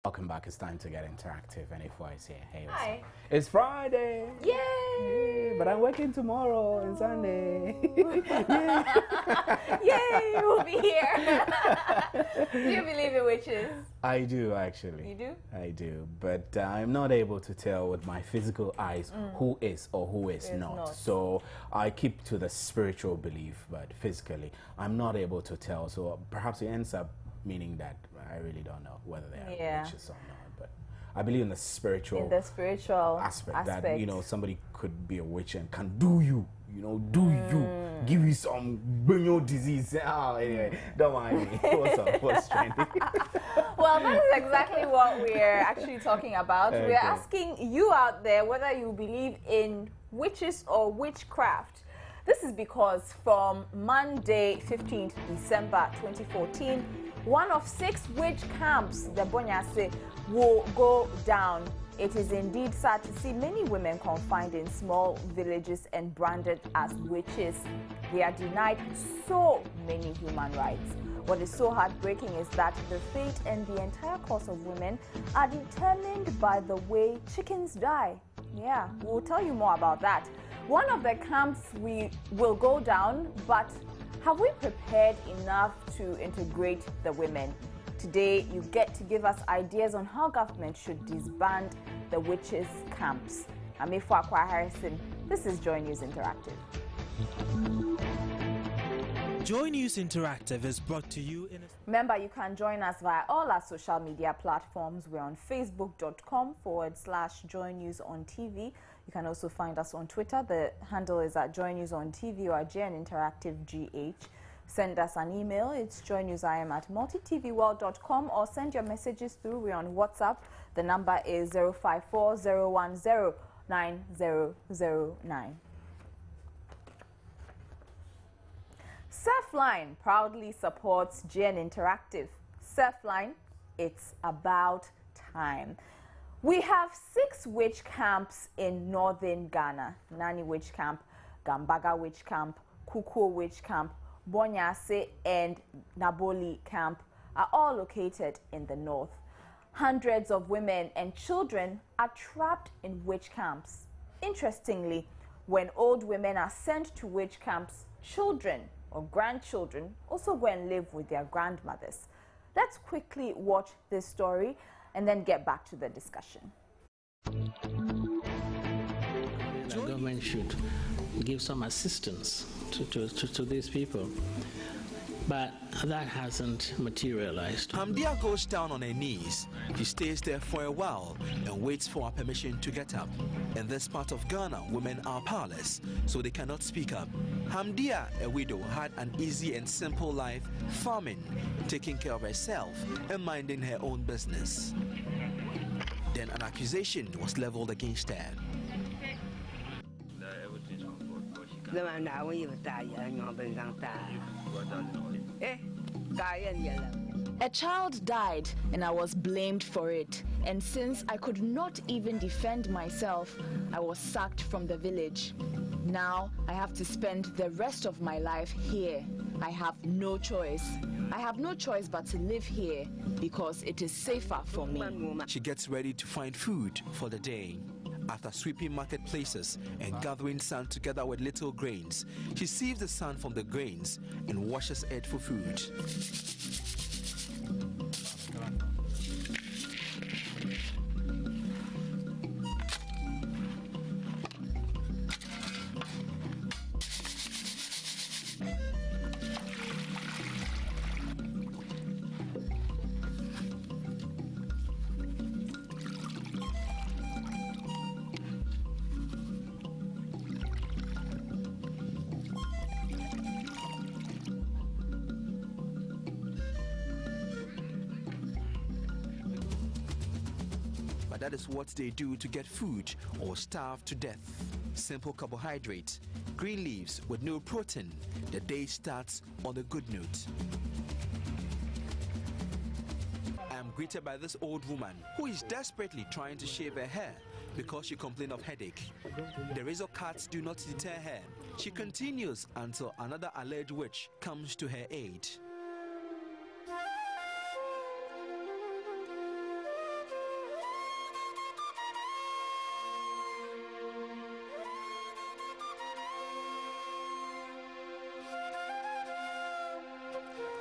Welcome back. It's time to get interactive. And F4 is here. Hey, what's Hi. up? It's Friday. Yay! But I'm working tomorrow and Sunday. Yay! We'll be here. Do you believe in witches? I do, actually. You do? I do. But I'm not able to tell with my physical eyes who is or who is not. So I keep to the spiritual belief, but physically, I'm not able to tell. So perhaps it ends up meaning that I really don't know whether they are witches or not. But I believe in the spiritual, aspect that, you know, somebody could be a witch and can do you, give you some burn disease. Anyway, don't mind me. What's up? What's trending? Well, that is exactly what we're actually talking about. Okay. We're asking you out there whether you believe in witches or witchcraft. This is because from Monday, 15th December 2014, one of 6 witch camps, the Bonyase, will go down. It is indeed sad to see many women confined in small villages and branded as witches. They are denied so many human rights. What is so heartbreaking is that the fate and the entire course of women are determined by the way chickens die. Yeah, we'll tell you more about that. One of the camps we will go down, but have we prepared enough to integrate the women? Today, you get to give us ideas on how government should disband the witches' camps. I'm Ifwa Harrison. This is Joy News Interactive. Joy News Interactive is brought to you in Remember, you can join us via all our social media platforms. We're on facebook.com/Joy News on TV. You can also find us on Twitter. The handle is at Joy News on TV or JN Interactive GH. Send us an email. It's joynewsim@multitvworld.com or send your messages through. We're on WhatsApp. The number is 054-010-9009. Surfline proudly supports JN Interactive. Surfline, it's about time. We have 6 witch camps in northern Ghana. Nani Witch Camp, Gambaga Witch Camp, Kukuo Witch Camp, Bonyase and Naboli Camp are all located in the north. Hundreds of women and children are trapped in witch camps. Interestingly, when old women are sent to witch camps, children or grandchildren also go and live with their grandmothers. Let's quickly watch this story and then get back to the discussion. The government should give some assistance to these people, but that hasn't materialized. Hamdia goes down on her knees. She stays there for a while and waits for her permission to get up. In this part of Ghana, women are powerless, so they cannot speak up. Hamdia, a widow, had an easy and simple life, farming, taking care of herself and minding her own business. Then an accusation was leveled against her. A child died and I was blamed for it. And since I could not even defend myself, I was sacked from the village. Now I have to spend the rest of my life here. I have no choice. I have no choice but to live here because it is safer for me. She gets ready to find food for the day. After sweeping marketplaces and gathering sand together with little grains, she sieves the sand from the grains and washes it for food. But that is what they do to get food or starve to death. Simple carbohydrate, green leaves with no protein. The day starts on a good note. I am greeted by this old woman who is desperately trying to shave her hair because she complained of headache. The razor cuts do not deter her. She continues until another alleged witch comes to her aid.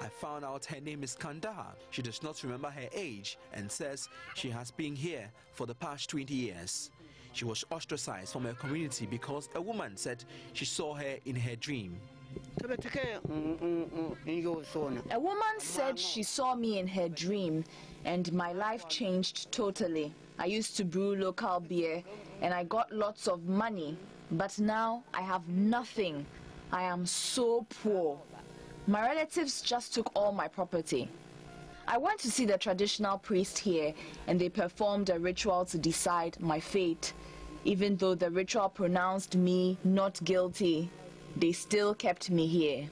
I found out her name is Kandahar. She does not remember her age and says she has been here for the past 20 years. She was ostracized from her community because a woman said she saw her in her dream. A woman said she saw me in her dream, and my life changed totally. I used to brew local beer, and I got lots of money, but now I have nothing. I am so poor. My relatives just took all my property. I went to see the traditional priest here, and they performed a ritual to decide my fate. Even though the ritual pronounced me not guilty, they still kept me here.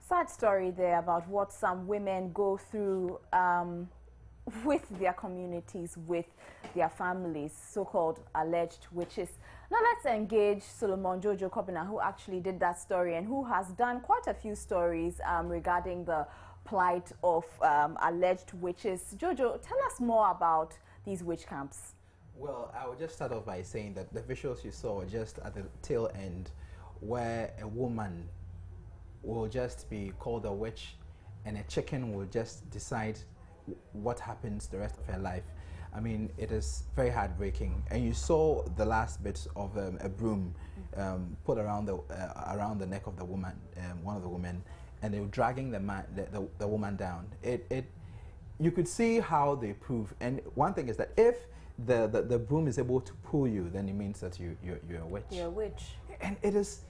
Sad story there about what some women go through with their communities, with their families, so-called alleged witches. Now let's engage Solomon Jojo Kobina, who actually did that story and who has done quite a few stories regarding the plight of alleged witches. Jojo, tell us more about these witch camps. Well, I will just start off by saying that the visuals you saw just at the tail end, where a woman will just be called a witch and a chicken will just decide what happens the rest of her life. I mean, it is very heartbreaking. And you saw the last bit of a broom put around the neck of the woman, one of the women, and they were dragging the woman down. You could see how they prove. And one thing is that if the broom is able to pull you, then it means that you're a witch. You're a witch. And it is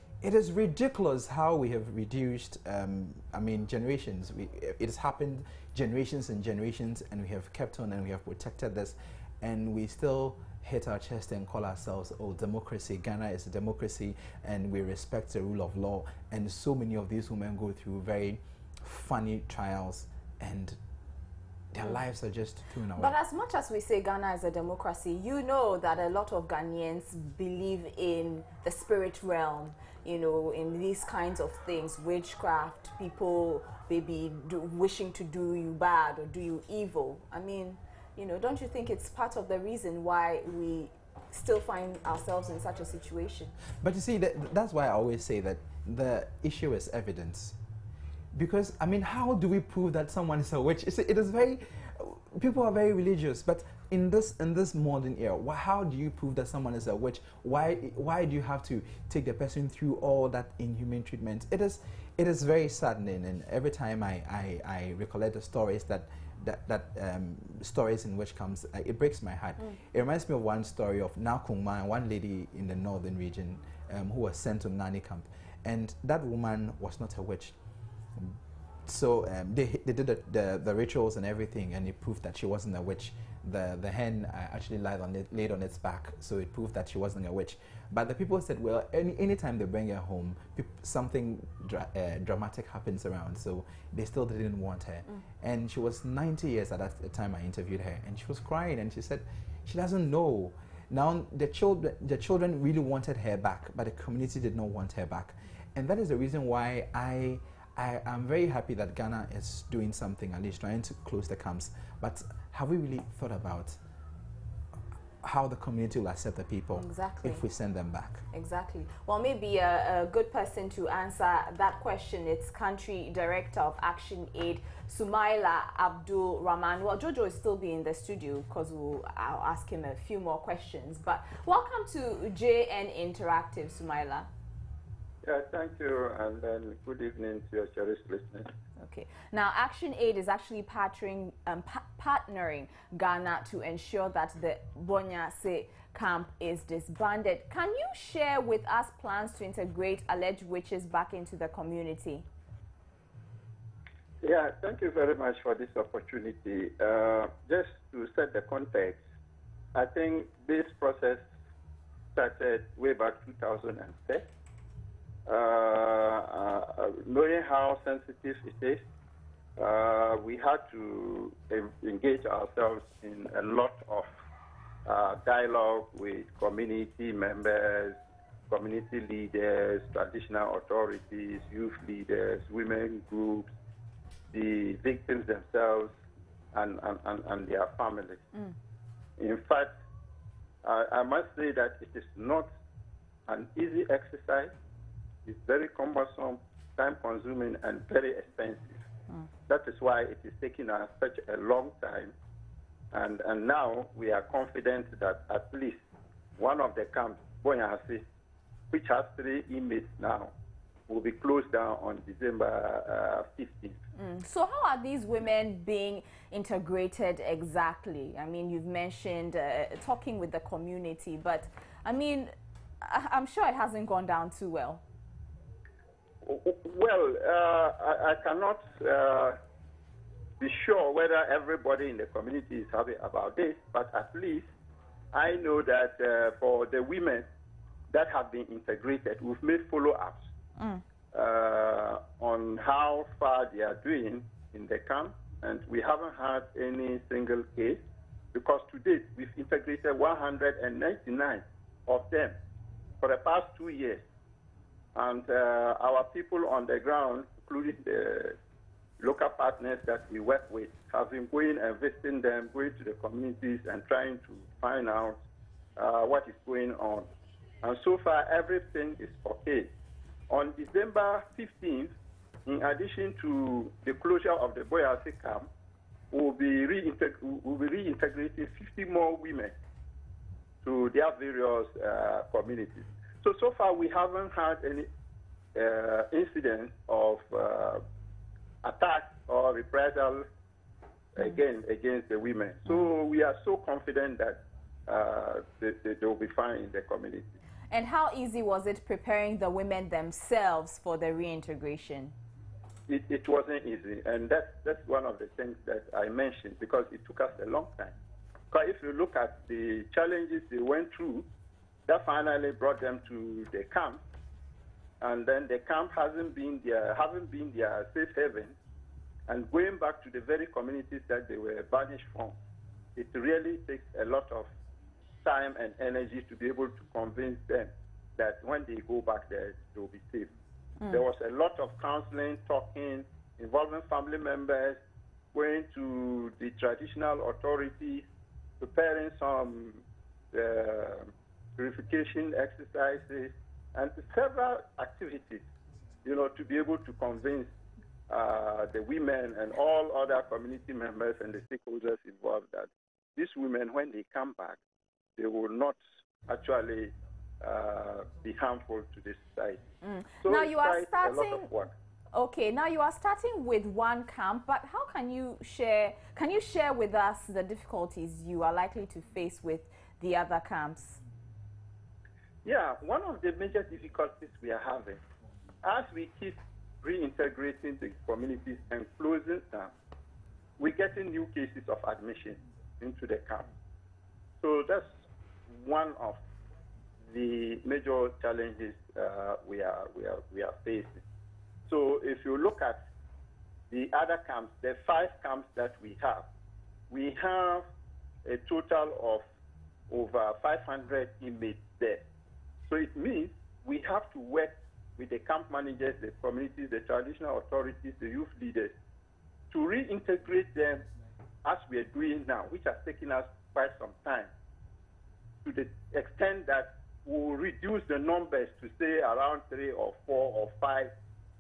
ridiculous how we have reduced, I mean, generations. It has happened generations and generations, and we have kept on and we have protected this, and we still hit our chest and call ourselves, oh, democracy. Ghana is a democracy, and we respect the rule of law. And so many of these women go through very funny trials, and their lives are just thrown away. But as much as we say Ghana is a democracy, you know that a lot of Ghanaians believe in the spirit realm, you know, in these kinds of things, witchcraft, people maybe wishing to do you bad or do you evil. I mean, you know, don't you think it's part of the reason why we still find ourselves in such a situation? But you see, that's why I always say that the issue is evidence. Because, I mean, how do we prove that someone is a witch? It is very, people are very religious, but in this modern era, how do you prove that someone is a witch? Why do you have to take the person through all that inhumane treatment? It is very saddening, and every time I recollect the stories that stories in which comes, it breaks my heart. It reminds me of one story of Nakungma, one lady in the northern region who was sent to Nani camp, and that woman was not a witch. So they did the rituals and everything, and it proved that she wasn't a witch. The hen actually laid on its back, so it proved that she wasn't a witch. But the people said, well, anytime they bring her home, something dramatic happens around, so they still didn't want her. And she was 90 years at that time I interviewed her, and she was crying, and she said she doesn't know. Now the children really wanted her back, but the community did not want her back. And that is the reason why I am very happy that Ghana is doing something, at least trying to close the camps. But have we really thought about how the community will accept the people if we send them back? Exactly. Well, maybe a good person to answer that question, it's Country Director of Action Aid, Sumaila Abdul Rahman. Well, Jojo will still be in the studio because I'll ask him a few more questions. But welcome to JN Interactive, Sumaila. Yeah, thank you, and then good evening to your cherished listeners. Okay. Now, Action Aid is actually partnering Ghana to ensure that the Bonyase camp is disbanded. Can you share with us plans to integrate alleged witches back into the community? Yeah, thank you very much for this opportunity. Just to set the context, I think this process started way back 2010. Knowing how sensitive it is, we had to engage ourselves in a lot of dialogue with community members, community leaders, traditional authorities, youth leaders, women groups, the victims themselves, and their families. In fact, I must say that it is not an easy exercise. It's very cumbersome, time-consuming, and very expensive. That is why it is taking us such a long time. And now we are confident that at least one of the camps, Boyasi, which has 3 inmates now, will be closed down on December 15th. So how are these women being integrated exactly? I mean, you've mentioned talking with the community, but I mean, I'm sure it hasn't gone down too well. Well, I cannot be sure whether everybody in the community is happy about this, but at least I know that for the women that have been integrated, we've made follow-ups on how far they are doing in the camp, and we haven't had any single case, because to date we've integrated 199 of them for the past 2 years. And our people on the ground, including the local partners that we work with, have been going and visiting them, going to the communities and trying to find out what is going on. And so far, everything is okay. On December 15th, in addition to the closure of the Boyasi camp, we'll be reintegrating 50 more women to their various communities. So far, we haven't had any incidents of attack or reprisal against the women. So we are so confident that they will be fine in the community. And how easy was it preparing the women themselves for the reintegration? It wasn't easy, and that's one of the things that I mentioned, because it took us a long time. Because if you look at the challenges they went through, that finally brought them to the camp, and then the camp haven't been their safe haven, and going back to the very communities that they were banished from, it really takes a lot of time and energy to be able to convince them that when they go back there, they'll be safe. There was a lot of counseling, talking, involving family members, going to the traditional authorities, preparing some purification exercises, and several activities, to be able to convince the women and all other community members and the stakeholders involved that these women, when they come back, they will not actually be harmful to the society. So now you are starting. A lot of work. Okay, now you are starting with one camp, but how can you share with us the difficulties you are likely to face with the other camps? Yeah, one of the major difficulties we are having, as we keep reintegrating the communities and closing them, we're getting new cases of admission into the camp. So that's one of the major challenges we are facing. So if you look at the other camps, the 5 camps that we have a total of over 500 inmates there. So it means we have to work with the camp managers, the communities, the traditional authorities, the youth leaders, to reintegrate them as we are doing now, which has taken us quite some time, to the extent that we'll reduce the numbers to say around 3 or 4 or 5,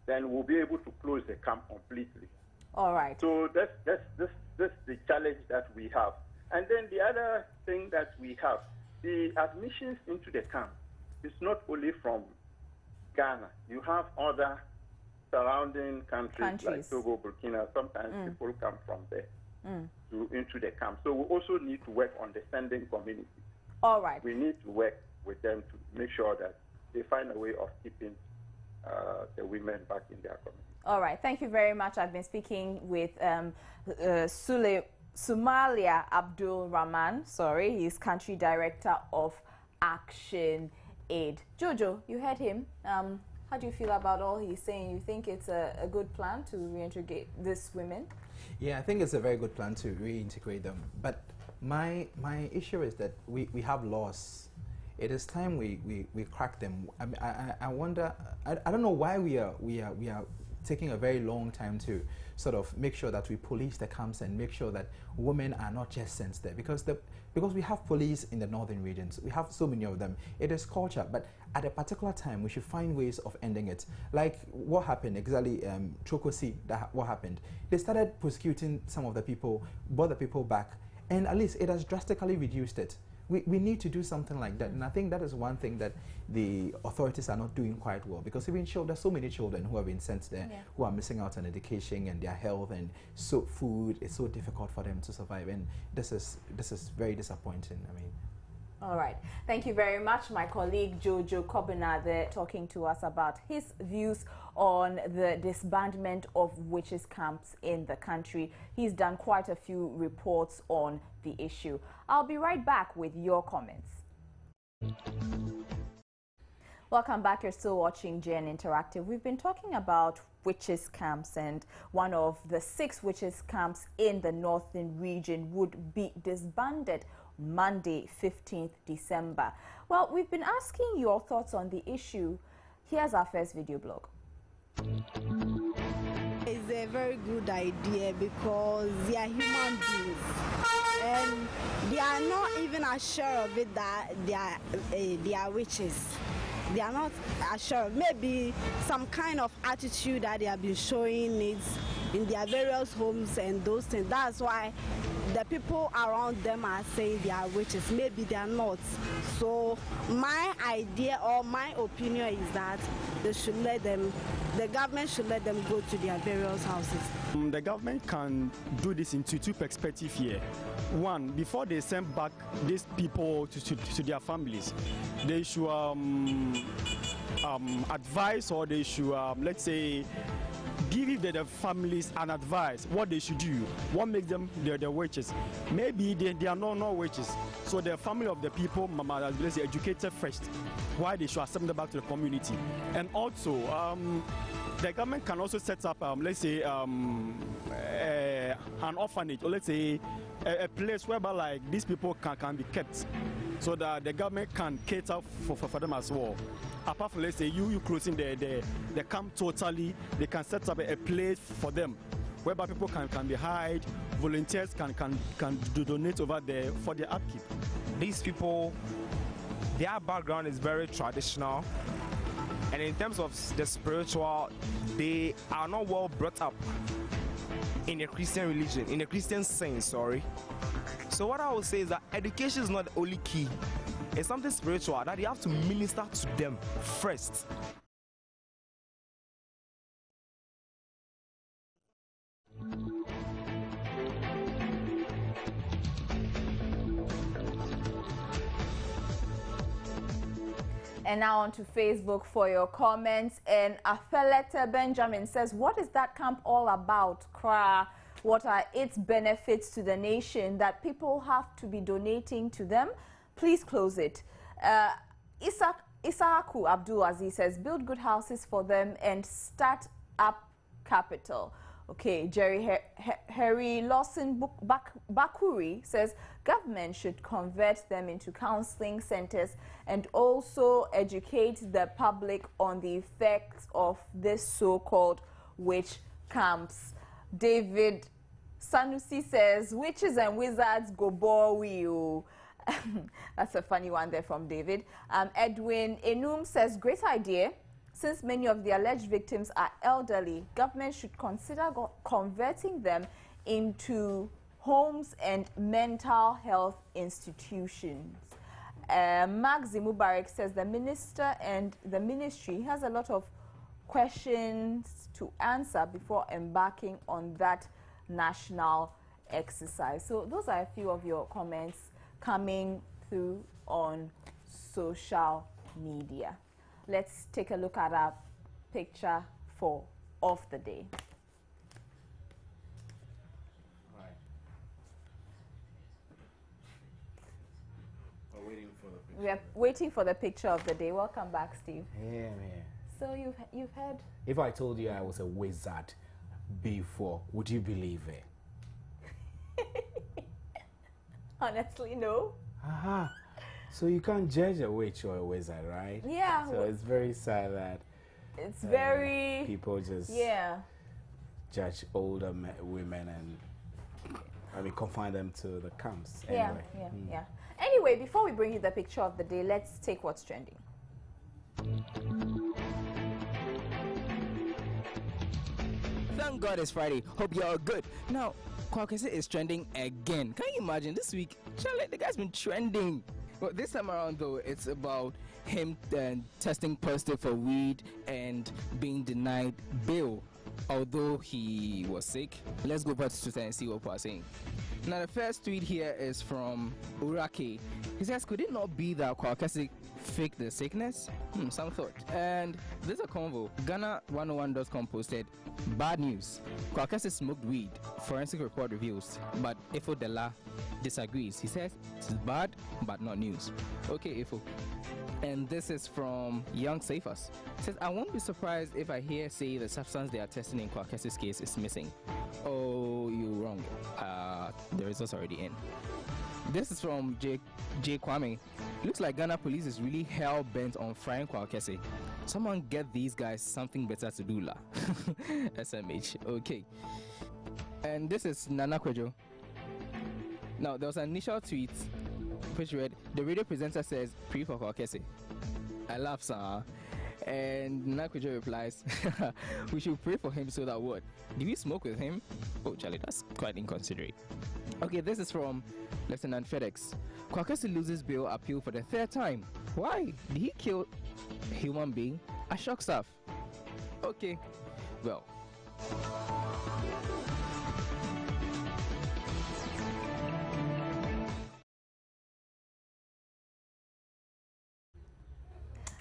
then we'll be able to close the camp completely. All right. So that's the challenge that we have. And then the other thing that we have, the admissions into the camp is not only from Ghana. You have other surrounding countries like Togo, Burkina. Sometimes people come from there into the camp. So we also need to work on the sending community. All right. We need to work with them to make sure that they find a way of keeping the women back in their community. All right. Thank you very much. I've been speaking with Sumalia Abdul Rahman. He's country director of Action Aid. Jojo, you heard him. How do you feel about all he's saying? You think it's a good plan to reintegrate these women? Yeah, I think it's a very good plan to reintegrate them. But my issue is that we have laws it is time we crack them. I mean, I wonder. I don't know why we are taking a very long time to sort of make sure that we police the camps and make sure that women are not just sent there, because we have police in the northern regions. We have so many of them. It is culture, but at a particular time we should find ways of ending it. Like what happened exactly, Chokosi, what happened. They started prosecuting some of the people, brought the people back, and at least it has drastically reduced it. We need to do something like that, and I think that is one thing that the authorities are not doing quite well, because even there's so many children who have been sent there, who are missing out on education and their health, and so food is so difficult for them to survive, and this is very disappointing. I mean. All right. Thank you very much, my colleague Jojo Kobina there, talking to us about his views on the disbandment of witches camps in the country. He's done quite a few reports on the issue. I'll be right back with your comments. Welcome back. You're still watching JN Interactive. We've been talking about witches camps, and one of the 6 witches camps in the northern region would be disbanded Monday, 15th December. Well, we've been asking your thoughts on the issue. Here's our first video blog. It's a very good idea because they are human beings and they are not even assured of it that they are witches. They are not assured. Maybe some kind of attitude that they have been showing it in their various homes and those things. That's why the people around them are saying they are witches. Maybe they are not. So my idea or my opinion is that they should let them, the government should let them go to their various houses. The government can do this in two perspectives here. One, before they send back these people to their families, they should advise, or they should, let's say, give the families an advice what they should do, what makes them the witches. Maybe they are not witches, so the family of the people, let's say, educated first, why they should send them back to the community. And also, the government can also set up, let's say, an orphanage, or let's say a place whereby like these people can be kept, so that the government can cater for them as well. Apart from, let's say, you closing the camp totally, they can set up a place for them whereby people can be hired, volunteers can donate over there for their upkeep. These people, their background is very traditional, and in terms of the spiritual, they are not well brought up in a Christian religion, in a Christian sense, sorry. So what I would say is that education is not the only key. It's something spiritual that you have to minister to them first. And now on to Facebook for your comments. And Afelete Benjamin says, what is that camp all about, Kra? What are its benefits to the nation that people have to be donating to them? Please close it. Isaaku Abdul Aziz says, build good houses for them and start up capital. Okay, Jerry Harry Lawson Bakuri says, government should convert them into counseling centers and also educate the public on the effects of this so-called witch camps. David Sanusi says, witches and wizards go bore you. That's a funny one there from David. Edwin Enum says, great idea. Since many of the alleged victims are elderly, government should consider converting them into homes and mental health institutions. Magzi Mubarak says the minister and the ministry has a lot of questions to answer before embarking on that national exercise. So those are a few of your comments coming through on social media. Let's take a look at our picture of the day. Right. We're waiting for the picture. We are waiting for the picture of the day. Welcome back, Steve. Yeah, man. So you've heard. If I told you I was a wizard before, would you believe it? Honestly, no. Aha. So you can't judge a witch or a wizard, right? Yeah. So it's very sad that it's very people just judge older women and confine them to the camps. Anyway. Yeah. Anyway, before we bring you the picture of the day, let's take what's trending. Thank God it's Friday. Hope you're all good. Now, Kwakese is trending again. Can you imagine this week? Charlie, the guy's been trending. Well, this time around, though, it's about him testing positive for weed and being denied bail, although he was sick. Let's go back to Twitter and see what people are saying. Now, the first tweet here is from Urake. He says, could it not be that Kwakese faked the sickness? Some thought. And there's a convo. Ghana101.com posted, bad news. Kwakese smoked weed. Forensic report reveals. But Ifo Dela disagrees. He says it's bad, but not news. Okay, Ifo. And this is from Young Safers. It says, I won't be surprised if I hear say the substance they are testing in Kwakese's case is missing. Oh, you're wrong. The results are already in. This is from J Kwame. Looks like Ghana police is really hell bent on frying Kwakese. Someone get these guys something better to do, la. SMH. Okay. And this is Nana Kwejo. Now, there was an initial tweet which read, the radio presenter says, pray for Kwakese. I laugh, sir. And Nana Kwejo replies, we should pray for him so that what? Did we smoke with him? Oh, Charlie, that's quite inconsiderate. Okay, this is from Lieutenant FedEx. Kwakese loses bail appeal for the third time. Why? Did he kill a human being? A shock staff. Okay, well.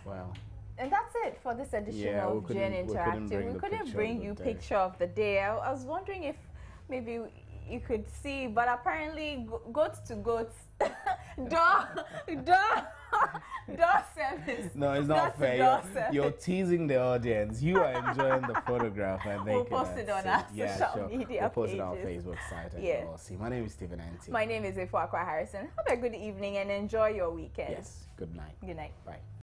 Wow. And that's it for this edition of Gen Interactive. We couldn't bring you picture of the day. I was wondering if maybe you could see, but apparently goats to goats. door service. No, it's not fair. You're teasing the audience. You are enjoying the photograph, and they we'll post it on our social media We'll post pages. it on our Facebook site and all. See, my name is Stephen Anti. My name is Ifo Akwa Harrison. Have a good evening and enjoy your weekend. Yes. Good night. Good night. Bye.